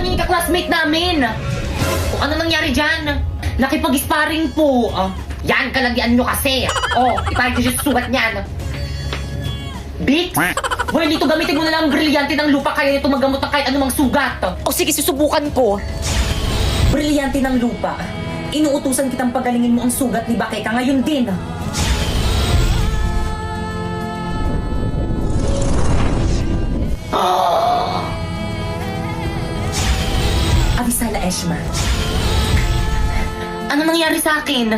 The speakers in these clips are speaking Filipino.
naman yung ka-classmate namin. Kung ano nangyari dyan? Nakipag-sparring po. Yan, kalagyan nyo kasi. Ipahit nyo yung sugat niyan. Bix? Well, dito gamitin mo na lang ang brilyante ng lupa kaya nito magamot ng kahit anumang sugat. Sige, susubukan ko. Brilyante ng lupa. Inuutusan kitang pagalingin mo ang sugat ni Bakeka ngayon din. Avisala Eshma. Ano nangyari sa akin?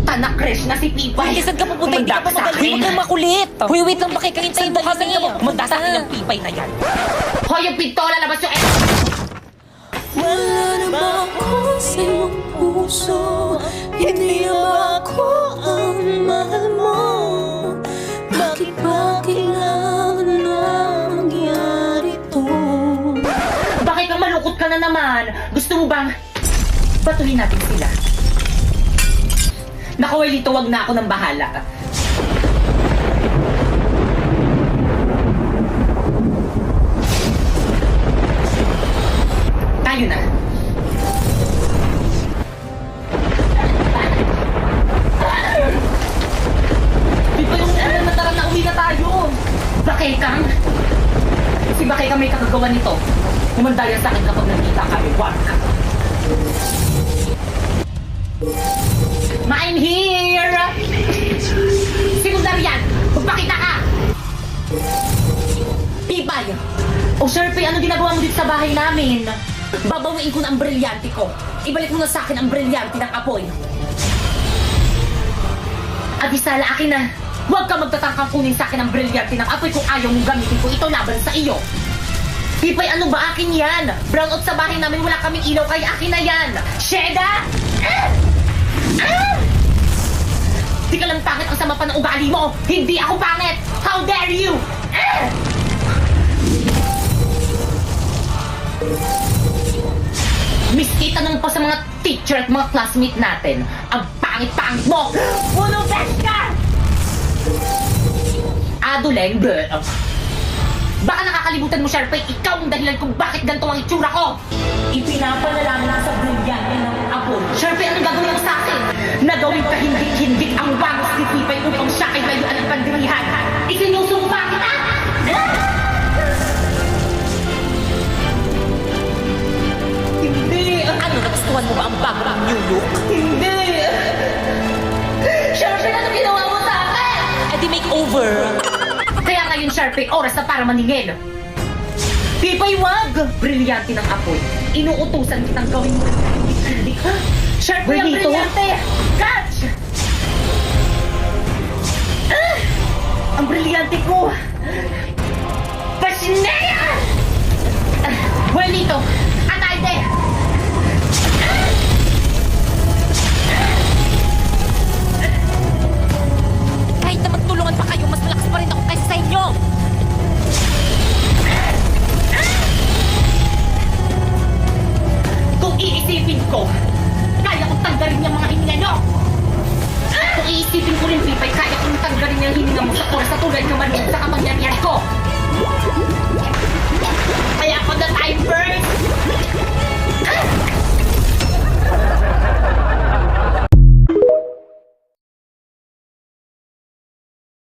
Tanak-crash na si Pipay. Saan ka pupunta? Hindi ka pa magaling. Huwag kang makulit. Hoy, wait lang, Bakeka. Hintayin mo kami. Manda sa akin ang Pipay na yan. Hoy, yung pintola, labas yung Wala na ba ako sa iyong puso? Hindi na ba ako ang mahal mo? Bakit ba kailangan na mangyari to? Bakit kang malungkot ka na naman? Gusto mo bang batuhin natin sila? Naku, Welito, wag na ako ng bahala. Tayo na. Di ba yung tara na uwi na tayo? Bakekang? Si Bakekang may kakagawa nito. Kumandaya sa akin kapag nakita kami. Wag! I'm here! Secondary yan! Magpakita ka! Pipay! O Sherpy, ano ginagawa mo dito sa bahay namin? Babawiin ko na ang brilyante ko. Ibalik mo na sa akin ang brilyante ng apoy. Abisala, akin na. Huwag ka magtatangkang kunin sa akin ang brilyante ng apoy kung ayaw mong gamitin ko ito laban sa iyo. Pipay, ano ba? Akin yan! Brownout sa bahay namin, wala kaming ilaw, kaya akin na yan! Sheda! Di ka lang pangit, ang sama pa ng ugali mo! Hindi ako pangit! How dare you! Miski tanong pa sa mga teacher at mga classmate natin, ang pangit-pangit mo! Puno best ka! Aduleng, bleh! Baka nakakalimutan mo, Sharpay, ikaw ang dahilan kung bakit ganito ang itsura ko! Ipinapanalangin na sa brilyante ng apoy. Sharpay, anong gagawin mo sa akin? Nagawin ka hindik-hindik ang wangos ni Pipay upang siya ay layuan ng pandirihan. Isinusumpa kita! Hindi! Ano, nagustuhan mo ba ang bago ng new look? Hindi! Sharpay, ano ginawa mo sa akin? Di makeover. Kaya ngayon, Sharpay, oras na para maningil. Pipay, wag! Brilyante ng apoy. Inuutusan kitang gawin mo. Hindi ka. Sharpay, ang brilyante! Catch! Ang brilyante ko! Pasinea! Welito! Atayde! Kahit na magtulungan pa kayo, mas malakas pa rin ako kaysa sa inyo. Kung iisipin ko, kaya kong tanggalin yung mga hininga nyo! Kung iisipin ko rin, Pipay, kaya kong tanggalin yung hininga mo sa oras sa tulad ng maluwag sa kapangyarihan ko! Kaya ako na time first!